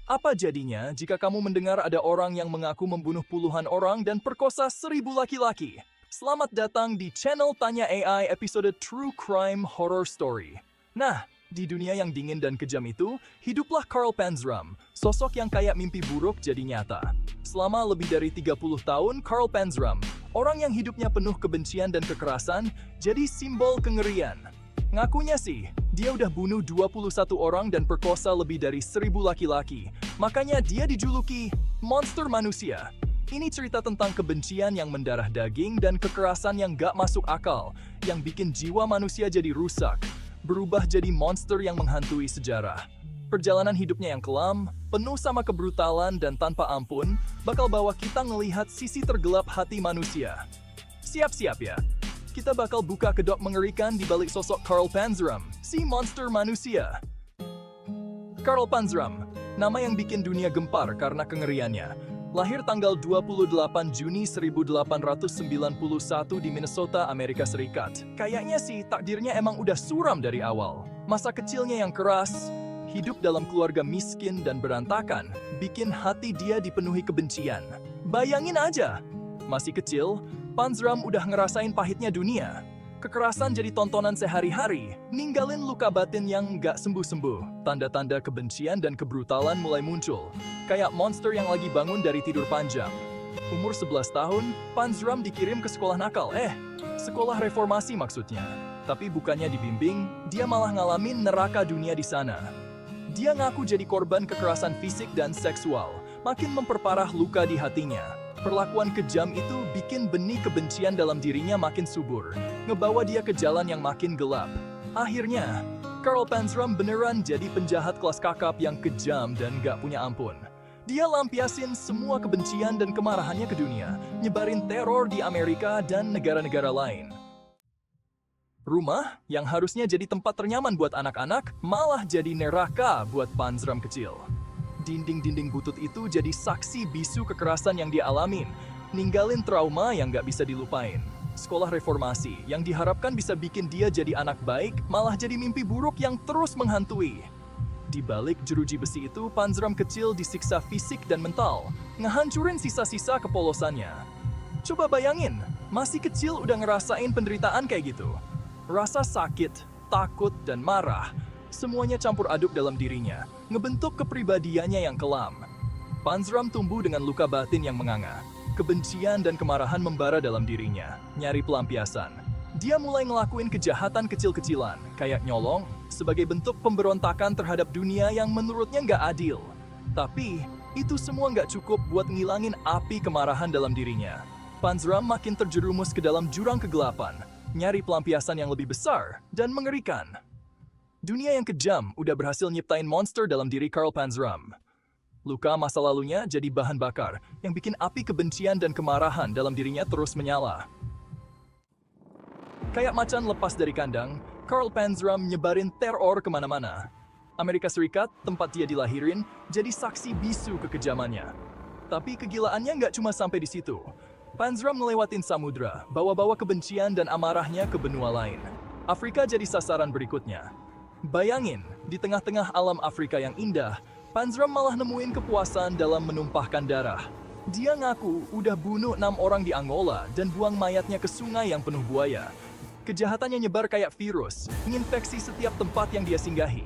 Apa jadinya jika kamu mendengar ada orang yang mengaku membunuh puluhan orang dan perkosa 1.000 laki-laki? Selamat datang di channel Tanya AI episode True Crime Horror Story. Nah, di dunia yang dingin dan kejam itu, hiduplah Carl Panzram, sosok yang kayak mimpi buruk jadi nyata. Selama lebih dari 30 tahun, Carl Panzram, orang yang hidupnya penuh kebencian dan kekerasan, jadi simbol kengerian. Ngakunya sih, dia udah bunuh 21 orang dan perkosa lebih dari 1.000 laki-laki. Makanya dia dijuluki monster manusia. Ini cerita tentang kebencian yang mendarah daging dan kekerasan yang gak masuk akal, yang bikin jiwa manusia jadi rusak, berubah jadi monster yang menghantui sejarah. Perjalanan hidupnya yang kelam, penuh sama kebrutalan dan tanpa ampun, bakal bawa kita ngelihat sisi tergelap hati manusia. Siap-siap ya, kita bakal buka kedok mengerikan di balik sosok Carl Panzram, si monster manusia. Carl Panzram, nama yang bikin dunia gempar karena kengeriannya. Lahir tanggal 28 Juni 1891 di Minnesota, Amerika Serikat. Kayaknya sih takdirnya emang udah suram dari awal. Masa kecilnya yang keras, hidup dalam keluarga miskin dan berantakan, bikin hati dia dipenuhi kebencian. Bayangin aja, masih kecil, Panzram udah ngerasain pahitnya dunia. Kekerasan jadi tontonan sehari-hari, ninggalin luka batin yang nggak sembuh-sembuh. Tanda-tanda kebencian dan kebrutalan mulai muncul, kayak monster yang lagi bangun dari tidur panjang. Umur 11 tahun, Panzram dikirim ke sekolah nakal. Sekolah reformasi maksudnya. Tapi bukannya dibimbing, dia malah ngalamin neraka dunia di sana. Dia ngaku jadi korban kekerasan fisik dan seksual, makin memperparah luka di hatinya. Perlakuan kejam itu bikin benih kebencian dalam dirinya makin subur, ngebawa dia ke jalan yang makin gelap. Akhirnya, Carl Panzram beneran jadi penjahat kelas kakap yang kejam dan gak punya ampun. Dia lampiasin semua kebencian dan kemarahannya ke dunia, nyebarin teror di Amerika dan negara-negara lain. Rumah yang harusnya jadi tempat ternyaman buat anak-anak, malah jadi neraka buat Panzram kecil. Dinding-dinding butut itu jadi saksi bisu kekerasan yang dia alamin, ninggalin trauma yang gak bisa dilupain. Sekolah reformasi yang diharapkan bisa bikin dia jadi anak baik, malah jadi mimpi buruk yang terus menghantui. Di balik jeruji besi itu, Panzram kecil disiksa fisik dan mental, ngehancurin sisa-sisa kepolosannya. Coba bayangin, masih kecil udah ngerasain penderitaan kayak gitu. Rasa sakit, takut, dan marah, semuanya campur aduk dalam dirinya, ngebentuk kepribadiannya yang kelam. Panzram tumbuh dengan luka batin yang menganga. Kebencian dan kemarahan membara dalam dirinya, nyari pelampiasan. Dia mulai ngelakuin kejahatan kecil-kecilan, kayak nyolong, sebagai bentuk pemberontakan terhadap dunia yang menurutnya nggak adil. Tapi, itu semua nggak cukup buat ngilangin api kemarahan dalam dirinya. Panzram makin terjerumus ke dalam jurang kegelapan, nyari pelampiasan yang lebih besar dan mengerikan. Dunia yang kejam udah berhasil nyiptain monster dalam diri Carl Panzram. Luka masa lalunya jadi bahan bakar yang bikin api kebencian dan kemarahan dalam dirinya terus menyala. Kayak macan lepas dari kandang, Carl Panzram nyebarin teror kemana-mana. Amerika Serikat, tempat dia dilahirin, jadi saksi bisu kekejamannya. Tapi kegilaannya nggak cuma sampai di situ. Panzram ngelewatin samudra, bawa-bawa kebencian dan amarahnya ke benua lain. Afrika jadi sasaran berikutnya. Bayangin, di tengah-tengah alam Afrika yang indah, Panzram malah nemuin kepuasan dalam menumpahkan darah. Dia ngaku udah bunuh 6 orang di Angola dan buang mayatnya ke sungai yang penuh buaya. Kejahatannya nyebar kayak virus, menginfeksi setiap tempat yang dia singgahi.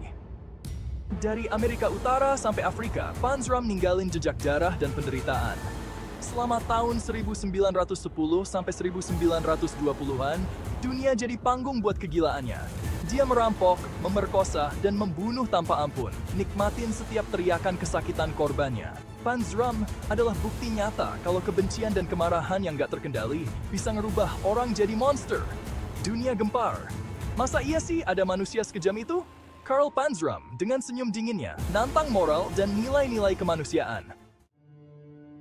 Dari Amerika Utara sampai Afrika, Panzram ninggalin jejak darah dan penderitaan. Selama tahun 1910 sampai 1920-an, dunia jadi panggung buat kegilaannya. Dia merampok, memerkosa, dan membunuh tanpa ampun, nikmatin setiap teriakan kesakitan korbannya. Panzram adalah bukti nyata kalau kebencian dan kemarahan yang gak terkendali bisa ngerubah orang jadi monster. Dunia gempar. Masa iya sih ada manusia sekejam itu? Carl Panzram dengan senyum dinginnya, nantang moral dan nilai-nilai kemanusiaan.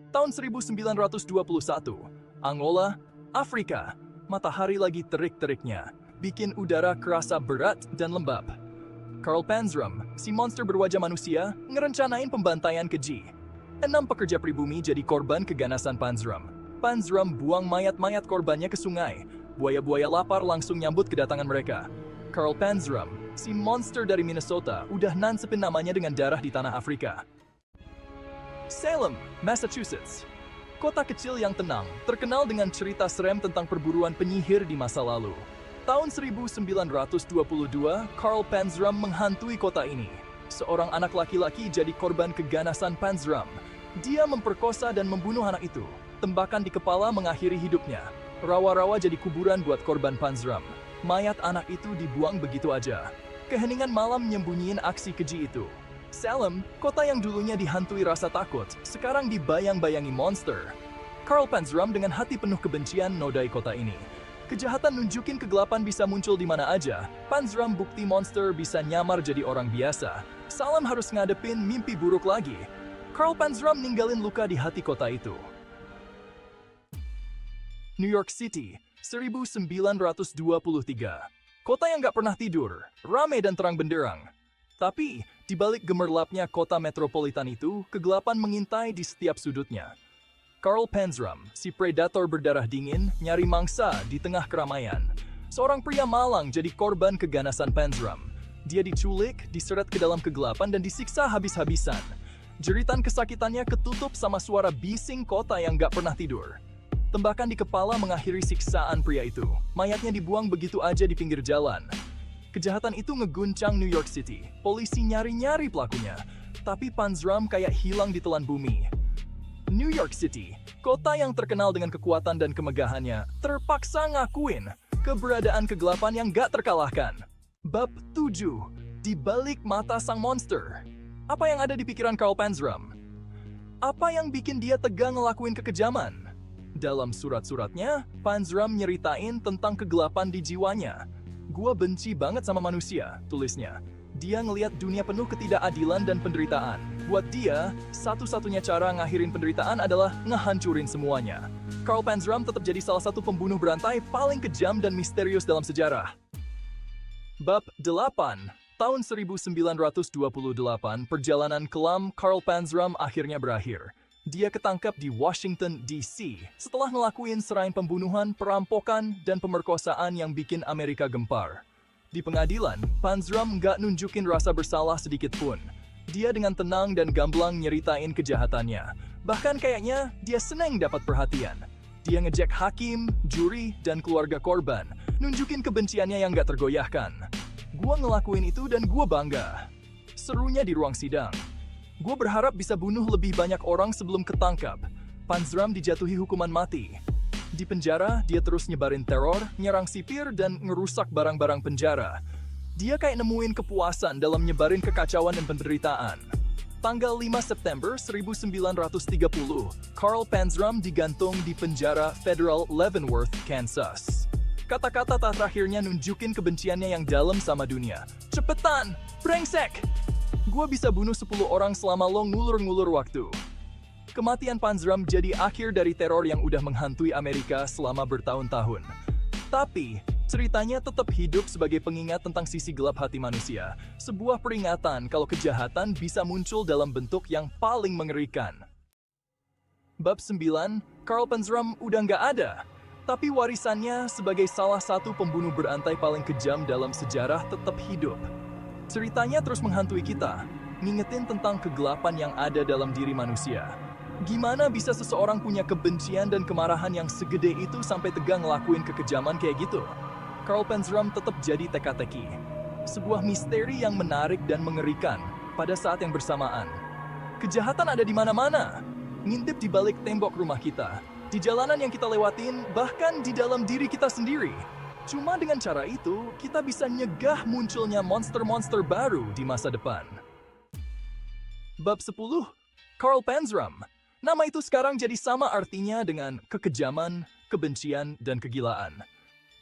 Tahun 1921, Angola, Afrika, matahari lagi terik-teriknya, bikin udara kerasa berat dan lembab. Carl Panzram, si monster berwajah manusia, ngerencanain pembantaian keji. 6 pekerja pribumi jadi korban keganasan Panzram. Panzram buang mayat-mayat korbannya ke sungai. Buaya-buaya lapar langsung nyambut kedatangan mereka. Carl Panzram, si monster dari Minnesota, udah nansepin namanya dengan darah di tanah Afrika. Salem, Massachusetts. Kota kecil yang tenang, terkenal dengan cerita serem tentang perburuan penyihir di masa lalu. Tahun 1922, Carl Panzram menghantui kota ini. Seorang anak laki-laki jadi korban keganasan Panzram. Dia memperkosa dan membunuh anak itu. Tembakan di kepala mengakhiri hidupnya. Rawa-rawa jadi kuburan buat korban Panzram. Mayat anak itu dibuang begitu aja. Keheningan malam menyembunyiin aksi keji itu. Salem, kota yang dulunya dihantui rasa takut, sekarang dibayang-bayangi monster. Carl Panzram dengan hati penuh kebencian nodai kota ini. Kejahatan nunjukin kegelapan bisa muncul di mana aja. Panzram bukti monster bisa nyamar jadi orang biasa. Salem harus ngadepin mimpi buruk lagi. Carl Panzram ninggalin luka di hati kota itu. New York City, 1923. Kota yang gak pernah tidur, ramai dan terang benderang. Tapi, di balik gemerlapnya kota metropolitan itu, kegelapan mengintai di setiap sudutnya. Carl Panzram, si predator berdarah dingin, nyari mangsa di tengah keramaian. Seorang pria malang jadi korban keganasan Panzram. Dia diculik, diseret ke dalam kegelapan dan disiksa habis-habisan. Jeritan kesakitannya ketutup sama suara bising kota yang gak pernah tidur. Tembakan di kepala mengakhiri siksaan pria itu. Mayatnya dibuang begitu aja di pinggir jalan. Kejahatan itu ngeguncang New York City. Polisi nyari-nyari pelakunya. Tapi Panzram kayak hilang di telan bumi. New York City, kota yang terkenal dengan kekuatan dan kemegahannya, terpaksa ngakuin keberadaan kegelapan yang gak terkalahkan. Bab 7. Di balik mata sang monster. Apa yang ada di pikiran Carl Panzram? Apa yang bikin dia tegang ngelakuin kekejaman? Dalam surat-suratnya, Panzram nyeritain tentang kegelapan di jiwanya. Gua benci banget sama manusia, tulisnya. Dia ngelihat dunia penuh ketidakadilan dan penderitaan. Buat dia, satu-satunya cara ngakhirin penderitaan adalah ngehancurin semuanya. Carl Panzram tetap jadi salah satu pembunuh berantai paling kejam dan misterius dalam sejarah. Bab 8. Tahun 1928, perjalanan kelam Carl Panzram akhirnya berakhir. Dia ketangkap di Washington, D.C. setelah ngelakuin serangkaian pembunuhan, perampokan, dan pemerkosaan yang bikin Amerika gempar. Di pengadilan, Panzram nggak nunjukin rasa bersalah sedikit pun. Dia dengan tenang dan gamblang nyeritain kejahatannya. Bahkan kayaknya dia seneng dapat perhatian. Dia ngejek hakim, juri, dan keluarga korban, nunjukin kebenciannya yang nggak tergoyahkan. Gua ngelakuin itu dan gua bangga. Serunya di ruang sidang. Gue berharap bisa bunuh lebih banyak orang sebelum ketangkap. Panzram dijatuhi hukuman mati. Di penjara, dia terus nyebarin teror, nyerang sipir, dan ngerusak barang-barang penjara. Dia kayak nemuin kepuasan dalam nyebarin kekacauan dan penderitaan. Tanggal 5 September 1930, Carl Panzram digantung di penjara Federal Leavenworth, Kansas. Kata-kata terakhirnya nunjukin kebenciannya yang dalam sama dunia. Cepetan, brengsek! Gua bisa bunuh 10 orang selama lo ngulur-ngulur waktu. Kematian Panzram jadi akhir dari teror yang udah menghantui Amerika selama bertahun-tahun. Tapi, ceritanya tetap hidup sebagai pengingat tentang sisi gelap hati manusia. Sebuah peringatan kalau kejahatan bisa muncul dalam bentuk yang paling mengerikan. Bab 9, Carl Panzram udah nggak ada. Tapi warisannya sebagai salah satu pembunuh berantai paling kejam dalam sejarah tetap hidup. Ceritanya terus menghantui kita, ngingetin tentang kegelapan yang ada dalam diri manusia. Gimana bisa seseorang punya kebencian dan kemarahan yang segede itu sampai tegang ngelakuin kekejaman kayak gitu? Carl Panzram tetap jadi teka-teki. Sebuah misteri yang menarik dan mengerikan pada saat yang bersamaan. Kejahatan ada di mana-mana, ngintip di balik tembok rumah kita, di jalanan yang kita lewatin, bahkan di dalam diri kita sendiri. Cuma dengan cara itu, kita bisa nyegah munculnya monster-monster baru di masa depan. Bab 10, Carl Panzram. Nama itu sekarang jadi sama artinya dengan kekejaman, kebencian, dan kegilaan.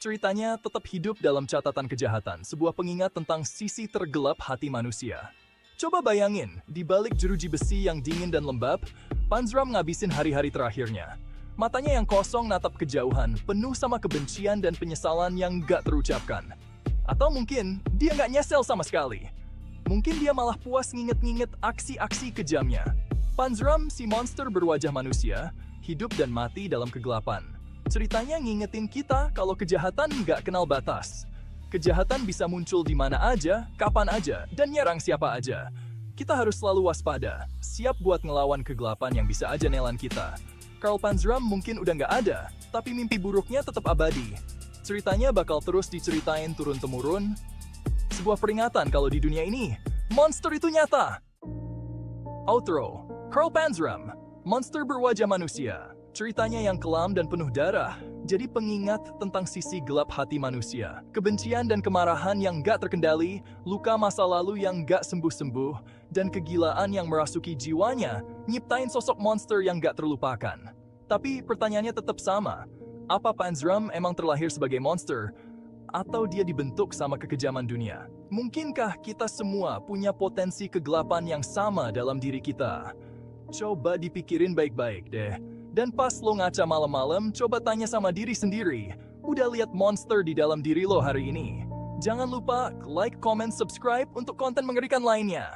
Ceritanya tetap hidup dalam catatan kejahatan, sebuah pengingat tentang sisi tergelap hati manusia. Coba bayangin, di balik jeruji besi yang dingin dan lembab, Panzram ngabisin hari-hari terakhirnya. Matanya yang kosong natap kejauhan, penuh sama kebencian dan penyesalan yang gak terucapkan. Atau mungkin dia gak nyesel sama sekali. Mungkin dia malah puas nginget-nginget aksi-aksi kejamnya. Panzram, si monster berwajah manusia, hidup dan mati dalam kegelapan. Ceritanya ngingetin kita kalau kejahatan gak kenal batas. Kejahatan bisa muncul di mana aja, kapan aja, dan nyerang siapa aja. Kita harus selalu waspada, siap buat ngelawan kegelapan yang bisa aja nelan kita. Karl Panzram mungkin udah nggak ada, tapi mimpi buruknya tetap abadi. Ceritanya bakal terus diceritain turun-temurun. Sebuah peringatan kalau di dunia ini, monster itu nyata. Outro, Karl Panzram, monster berwajah manusia. Ceritanya yang kelam dan penuh darah, jadi pengingat tentang sisi gelap hati manusia. Kebencian dan kemarahan yang gak terkendali, luka masa lalu yang gak sembuh-sembuh, dan kegilaan yang merasuki jiwanya, nyiptain sosok monster yang gak terlupakan. Tapi pertanyaannya tetap sama, apa Panzram emang terlahir sebagai monster? Atau dia dibentuk sama kekejaman dunia? Mungkinkah kita semua punya potensi kegelapan yang sama dalam diri kita? Coba dipikirin baik-baik deh. Dan pas lo ngaca malam-malam, coba tanya sama diri sendiri, udah lihat monster di dalam diri lo hari ini? Jangan lupa like, comment, subscribe untuk konten mengerikan lainnya.